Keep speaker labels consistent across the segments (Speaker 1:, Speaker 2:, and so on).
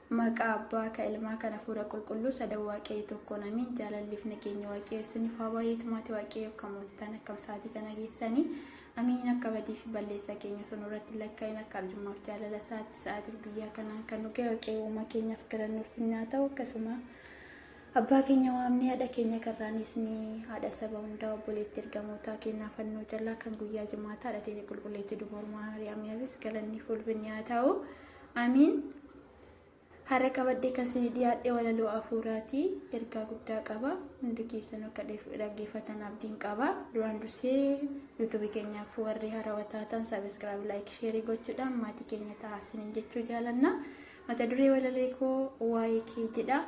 Speaker 1: Maqaa abbaa ka ilmaa kana fuura qulqulluu sada waaqayyo tokko namiin jaalalliif nageenya waaqayyo isiniif haa baay'atu maatii waaqayyo akkamooltan akkam sa'aatii kana geessanii amiin akka badii fi balleessaa keenya sun irratti lakkaa'in akka arjummaaf jaalala sa'aatiif guyyaa kanaan kan nu ga'e waaqayyo uumaa keenyaaf galannuuf haa ta'u akkasuma abbaa keenya waamnee haadha keenya karraanis ni haadha saba hundaa obboleetti ergamootaa kennaa fannoo jalaa kan guyyaa jimaataa haadha teenya qulqulleetti dubaru maariyaamiifis galanniif ulfinni haa ta'u amiin. Hara qabadde kan sini dhiyaadhe walaloo afuuraati ergaa guddaa qaba hundi keessan akka dhaggeeffatan abdiin qaba duraan dursee YouTube keenyaaf warri haarawaa taatan subscribe like share gochuudhaan maatii keenya ta'aa jechuu jaalanna mata duree walaloo koo waa'ee kee jedha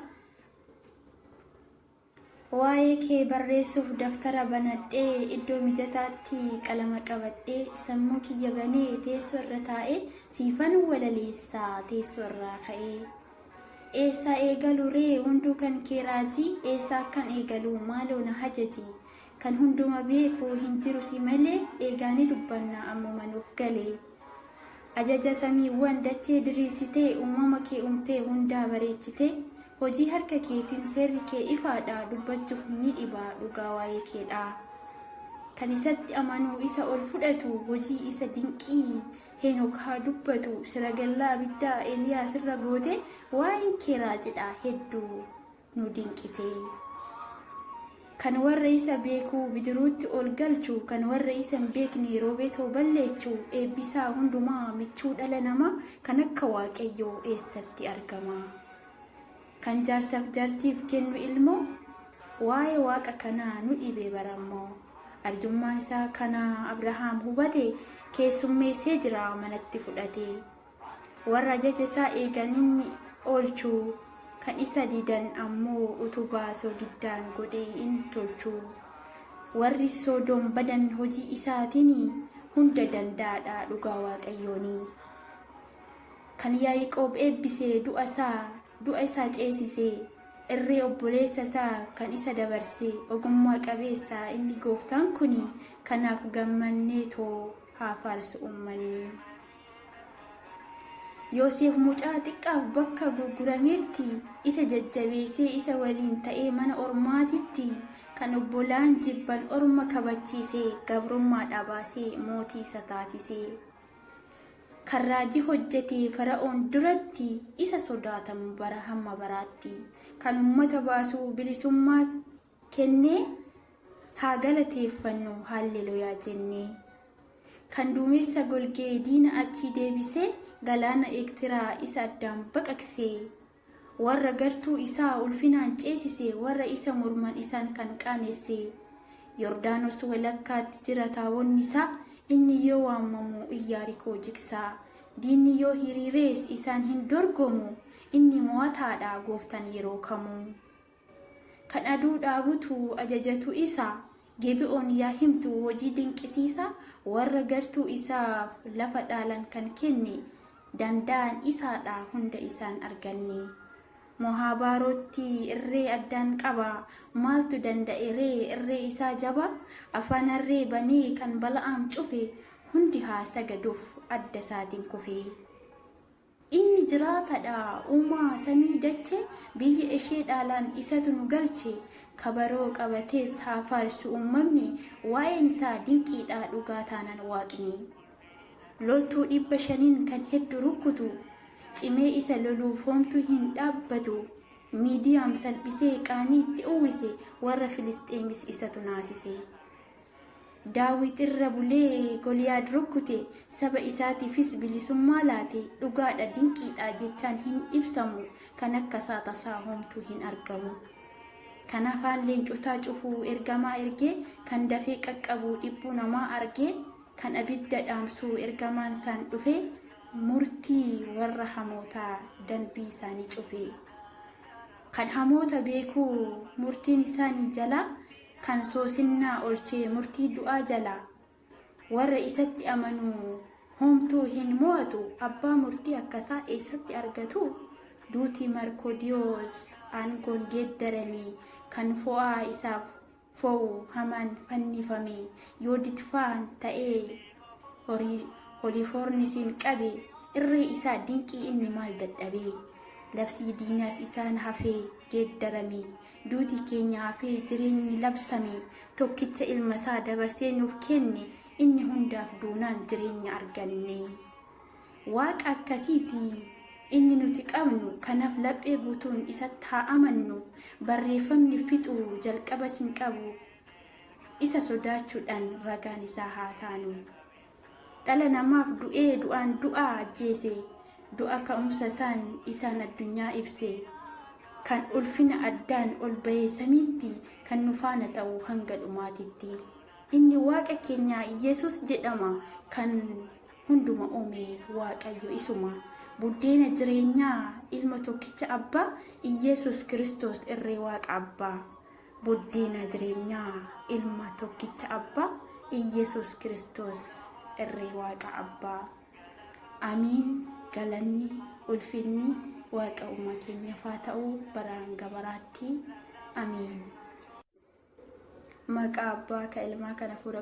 Speaker 1: waa'ee kee barreessuuf daftara banadhee iddoo mijataatti qalama qabadhee sammuu kiyya banee teessoo irra taa'ee siifan walaleessaa teessoo irraa ka'ee Eessa eegalu ree hunduu kan kee raajii eessa kan eegalu maaloo na hajaji kan hunduma beeku hin jiru si malee eegaanii dubbannaa ammuma nuuf galee ajaja samiiwwan dachee diriirsitee uumama kee umtee hundaa bareechitee hojii harka keetiin seerri kee ifaadha dubbachuuf ni dhibaa dhugaa waa'ee keedha kan isatti amanuu isa ol fudhatu hojii isa dinqii Henook haa dubbatu siragallaa abiddaa Eliyaas irra goote waa'een kee raajidha hedduu nu dinqite kan warra isa beeku bidiruutti ol galchu kan warra isa hin beekne roobeetoo balleechu eebbisaa hundumaa michuu dhala namaa kan akka waaqayyoo eessatti argama kan jaarsaaf jaartiif kennu ilmoo waa'ee waaqa kanaa nu dhibee barammoo arjummaan isaa kana Abrahaam hubate keessummeessee jira manatti fudhate warra ajaja isaa eeganiin oolchu kan isa didan ammoo utubaa sogiddaan godhee in tolchu warri Soodom badan hojii isaatiin hunda danda'aadha dhugaa waaqayyooni kan Yaaqoob eebbisee du'a isaa ceesisee irree obboleessa isaa kan isa dabarsee ogummaa qabeessa inni gooftaan kuni kanaaf gammannee too haa faarsu uummanni Yoosef mucaa xiqqaaf bakka gurgurameetti isa jajjabeessee isa waliin ta'ee mana ormaatitti kan obbolaan jibban orma kabachiisee gabrummaa baasee mootii isa taasisee kan raajii hojjetee fara'oon duratti isa sodaatamu bara hamma baraatti kan ummata baasuu bilisummaa kennee haa galateeffannu haalleluyaa jennee kan duumessa golgee diina achi deebisee galaana Eertiraa isa addaan baqaqsee warra gartuu isaa ulfinaan ceesisee warra isa morman isaan kan qaaneessee Yordaanos walakkaatti jira taawonni isaa inni yoo waamamu Iyyaarikoo jigsaa diinni yoo hiriirees isaan hin dorgomu inni mo'ataadha gooftaan yeroo kamuu kan aduu dhaabutu ajajatu isa Gebi'oon yaa himtu hojii dinqisiisa warra gartuu isaaf lafa dhaalan kan kenne danda'an isaadha hunda isaan arganne Mohaabaarotti irree addaan qaba maaltu danda'e ree irree isaa jaba afaan harree banee kan Bala'aam cufe hundi haa sagaduuf adda isaatiin kufe inni jiraatadha uumaa samii dache biyya ishee dhaalaan isatu nu galche kabaroo qabatees haa faarsu uumamni waa'een isaa dinqiidha dhugaa taanaan waaqni loltuu 500 kan hedduu rukkutu cimee isa loluuf homtuu hin dhaabbatu miidiyaam salphisee qaaniitti uwwise warra Filisxeemis isatu naasise Daawit irra bulee Goliyaad rukkute saba isaatiifis bilisummaa laate dhugaadha dinqiidha jechaan hin ibsamu kan akka isaa tasaa homtuu hin argamu kan afaan leencotaa cufuu ergamaa ergee kan dafee qaqqabuu dhibbuu namaa argee kan abidda dhaamsuu ergamaan isaan dhufe murtii warra hamootaa danbii isaanii cufe kan hamoota beekuu murtiin isaanii jala kan soosinnaa olchee murtii du'aa jala warra isatti amanuu homtuu hin mo'atu abbaa murtii akkasaa eessatti argatu duuti Markoodiyoos aangoon geeddarame kan fo'aa isaaf fo'u hamaan fannifame yoo ditfaan ta'ee holiifoornisiin qabe irree isaa dinqii inni maal dadhabee labsii diinaas isaan hafee geeddarame duuti keenya hafee jireenyi labsame tokkicha ilma isaa dabarsee nuuf kenne inni hundaaf duunaan jireenya arganne waaqa akkasiiti inni nuti qabnu kanaaf laphee guutuun isatti haa amannu barreeffamni fixuu jalqaba sin qabu isa sodaachuudhaan ragaan isaa haa taanu dhala namaaf du'ee du'aan du'aa ajjeese du'a ka'umsa isaan addunyaa ibse kan ulfina addaan ol bahee samiitti kan nu faana ta'u hanga dhumaatitti inni waaqa keenya Yesus jedhama kan hunduma uume waaqayyo isuma buddeena jireenyaa ilma tokkicha abbaa Yesus Kristos irree waaqa abbaa buddeena jireenyaa ilma tokkicha abbaa Yesus Kristos irree waaqa abbaa amiin galanni ulfinni waaqa uumaa keenyaaf haa ta'u baraan gabaraatti amiin maqaa abbaa ka ilmaa kana fuudha